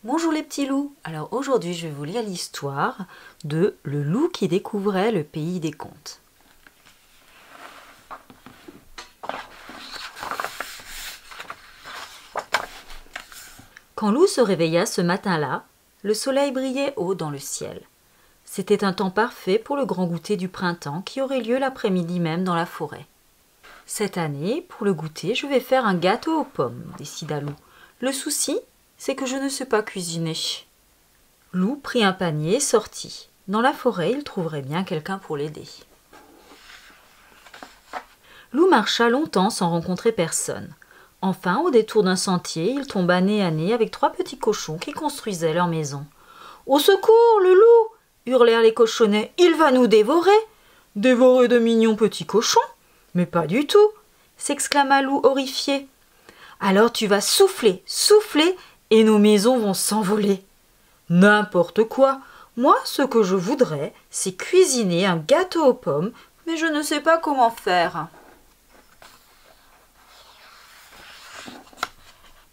Bonjour les petits loups. Alors aujourd'hui je vais vous lire l'histoire de Le loup qui découvrait le pays des contes. Quand Loup se réveilla ce matin-là, le soleil brillait haut dans le ciel. C'était un temps parfait pour le grand goûter du printemps qui aurait lieu l'après-midi même dans la forêt. Cette année, pour le goûter, je vais faire un gâteau aux pommes, décida Loup. Le souci, c'est que je ne sais pas cuisiner. Loup prit un panier et sortit. Dans la forêt, il trouverait bien quelqu'un pour l'aider. Loup marcha longtemps sans rencontrer personne. Enfin, au détour d'un sentier, il tomba nez à nez avec 3 petits cochons qui construisaient leur maison. « Au secours, le loup !» hurlèrent les cochonnets. « Il va nous dévorer !»« Dévorer de mignons petits cochons ? Mais pas du tout !» s'exclama Loup horrifié. « Alors tu vas souffler, souffler, et nos maisons vont s'envoler. »« N'importe quoi. Moi, ce que je voudrais, c'est cuisiner un gâteau aux pommes, mais je ne sais pas comment faire. »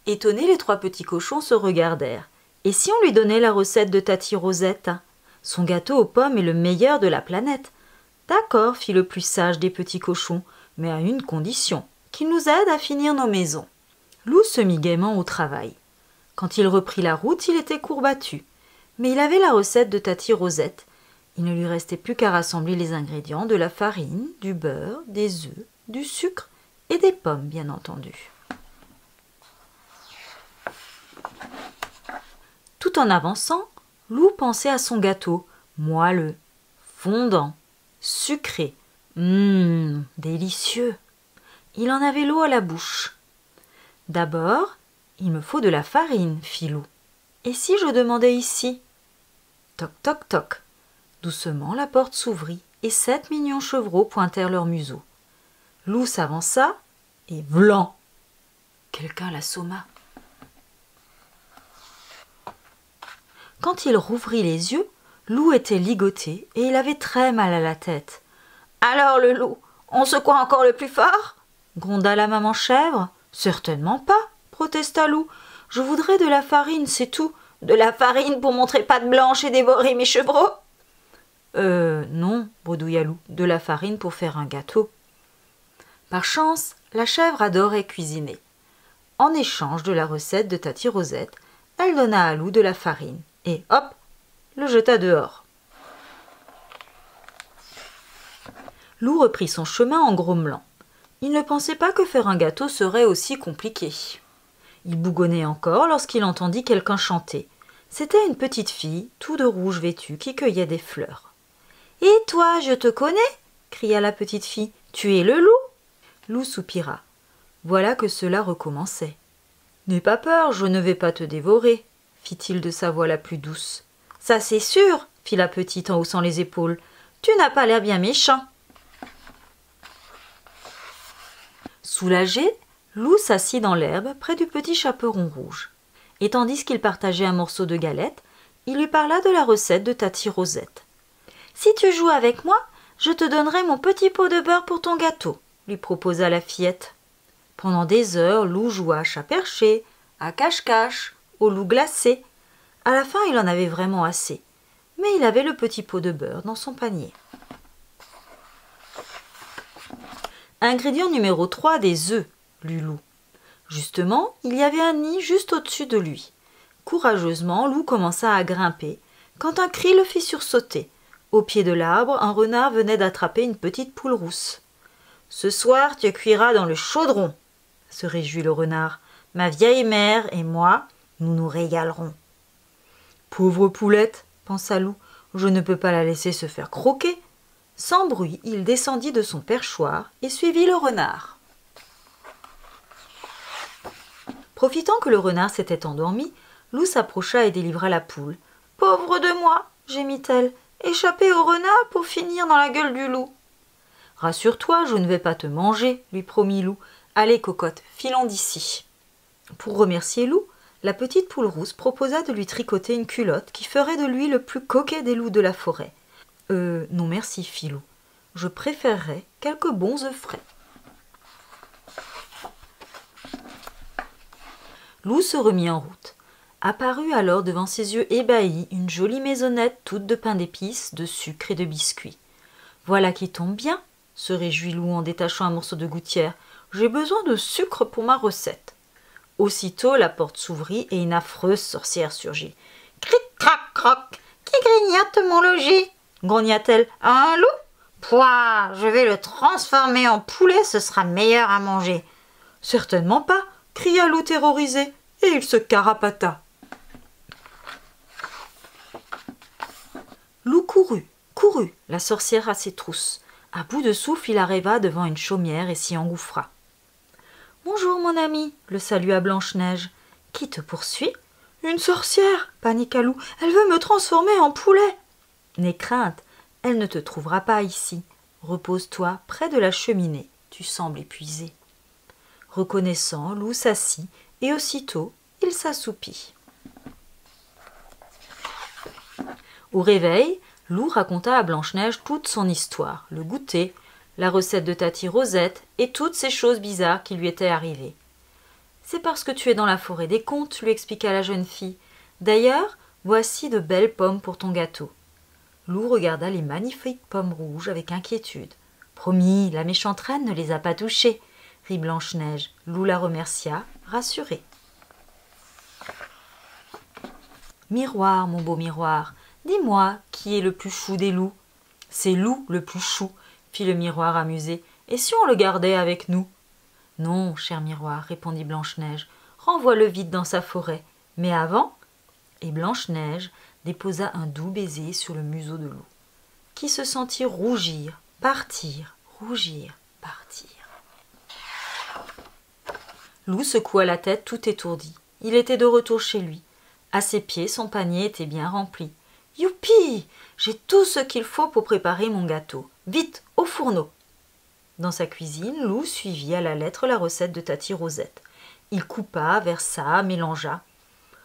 Étonnés, les 3 petits cochons se regardèrent. Et si on lui donnait la recette de Tati Rosette ? Son gâteau aux pommes est le meilleur de la planète. D'accord, fit le plus sage des petits cochons, mais à une condition, qu'il nous aide à finir nos maisons. Loup se mit gaiement au travail. Quand il reprit la route, il était courbattu. Mais il avait la recette de Tati Rosette. Il ne lui restait plus qu'à rassembler les ingrédients de la farine, du beurre, des œufs, du sucre et des pommes, bien entendu. Tout en avançant, Loup pensait à son gâteau, moelleux, fondant, sucré. Délicieux. Il en avait l'eau à la bouche. D'abord, il me faut de la farine, fit Loup. Et si je demandais ici ? Toc, toc, toc. Doucement, la porte s'ouvrit et 7 mignons chevreaux pointèrent leur museau. Loup s'avança et vlan ! Quelqu'un l'assomma. Quand il rouvrit les yeux, Loup était ligoté et il avait très mal à la tête. « Alors le loup, on secoue encore le plus fort ?» gronda la maman chèvre. « Certainement pas, » protesta Loup. « Je voudrais de la farine, c'est tout. »« De la farine pour montrer patte blanche et dévorer mes chevreaux ?»« Non, » bredouilla Loup, « de la farine pour faire un gâteau. » Par chance, la chèvre adorait cuisiner. En échange de la recette de Tati Rosette, elle donna à Loup de la farine. Et hop, le jeta dehors. Loup reprit son chemin en grommelant. Il ne pensait pas que faire un gâteau serait aussi compliqué. Il bougonnait encore lorsqu'il entendit quelqu'un chanter. C'était une petite fille, tout de rouge vêtue, qui cueillait des fleurs. « Et toi, je te connais » cria la petite fille. « Tu es le loup ?» Loup soupira. Voilà que cela recommençait. « N'aie pas peur, je ne vais pas te dévorer » fit-il de sa voix la plus douce. « Ça c'est sûr » fit la petite en haussant les épaules. « Tu n'as pas l'air bien méchant. » Soulagé, Loup s'assit dans l'herbe près du petit chaperon rouge. Et tandis qu'il partageait un morceau de galette, il lui parla de la recette de Tati Rosette. « Si tu joues avec moi, je te donnerai mon petit pot de beurre pour ton gâteau » lui proposa la fillette. Pendant des heures, Loup joua à chat perché, à cache-cache, au loup glacé. À la fin, il en avait vraiment assez. Mais il avait le petit pot de beurre dans son panier. Ingrédient numéro 3, des œufs, lut Loup. Justement, il y avait un nid juste au-dessus de lui. Courageusement, Loup commença à grimper, quand un cri le fit sursauter. Au pied de l'arbre, un renard venait d'attraper une petite poule rousse. « Ce soir, tu cuiras dans le chaudron !» se réjouit le renard. « Ma vieille mère et moi, nous nous régalerons. » Pauvre poulette, pensa Loup, je ne peux pas la laisser se faire croquer. Sans bruit, il descendit de son perchoir et suivit le renard. Profitant que le renard s'était endormi, Loup s'approcha et délivra la poule. « Pauvre de moi !» gémit-elle. « Échapper au renard pour finir dans la gueule du loup. »« Rassure-toi, je ne vais pas te manger, » lui promit Loup. « Allez, cocotte, filons d'ici. » Pour remercier Loup, la petite poule rousse proposa de lui tricoter une culotte qui ferait de lui le plus coquet des loups de la forêt. « Non merci, fit Loup. Je préférerais quelques bons œufs frais. » Loup se remit en route. Apparut alors devant ses yeux ébahis une jolie maisonnette toute de pain d'épices, de sucre et de biscuits. « Voilà qui tombe bien !» se réjouit Lou en détachant un morceau de gouttière. « J'ai besoin de sucre pour ma recette. » Aussitôt la porte s'ouvrit et une affreuse sorcière surgit. « Cric crac croc, qui grignote mon logis ?» grogna-t-elle. « Un loup ? Pouah, je vais le transformer en poulet, ce sera meilleur à manger. »« Certainement pas !» cria Lou terrorisé, et il se carapata. Lou courut, la sorcière à ses trousses. À bout de souffle, il arriva devant une chaumière et s'y engouffra. « Bonjour, mon ami !» le salua Blanche-Neige. « Qui te poursuit ?»« Une sorcière !» paniqua Lou. « Elle veut me transformer en poulet !»« N'aie crainte, elle ne te trouvera pas ici. Repose-toi près de la cheminée, tu sembles épuisé. » Reconnaissant, Lou s'assit et aussitôt, il s'assoupit. Au réveil, Lou raconta à Blanche-Neige toute son histoire, le goûter, la recette de Tati Rosette et toutes ces choses bizarres qui lui étaient arrivées. « C'est parce que tu es dans la forêt des contes, » lui expliqua la jeune fille. « D'ailleurs, voici de belles pommes pour ton gâteau. » Lou regarda les magnifiques pommes rouges avec inquiétude. « Promis, la méchante reine ne les a pas touchées, » rit Blanche-Neige. Lou la remercia, rassurée. « Miroir, mon beau miroir, dis-moi qui est le plus chou des loups. »« C'est Lou le plus chou, » fit le miroir amusé. « Et si on le gardait avec nous ?»« Non, cher miroir, répondit Blanche-Neige, renvoie-le vite dans sa forêt. Mais avant... » Et Blanche-Neige déposa un doux baiser sur le museau de Lou, qui se sentit rougir, partir, rougir, partir. Lou secoua la tête tout étourdi. Il était de retour chez lui. À ses pieds, son panier était bien rempli. « Youpi ! J'ai tout ce qu'il faut pour préparer mon gâteau. Vite, au fourneau !» Dans sa cuisine, Lou suivit à la lettre la recette de Tati Rosette. Il coupa, versa, mélangea.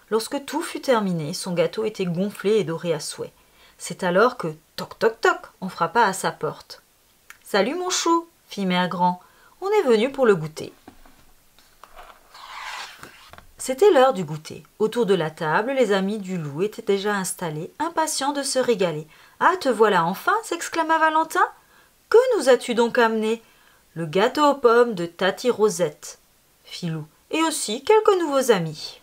Lorsque tout fut terminé, son gâteau était gonflé et doré à souhait. C'est alors que, toc toc toc, on frappa à sa porte. « Salut mon chou !» fit Mère Grand. « On est venu pour le goûter. » C'était l'heure du goûter. Autour de la table, les amis du loup étaient déjà installés, impatients de se régaler. « Ah, te voilà enfin !» s'exclama Valentin. « Que nous as-tu donc amené ?»« Le gâteau aux pommes de Tati Rosette, » fit Lou, « et aussi quelques nouveaux amis. »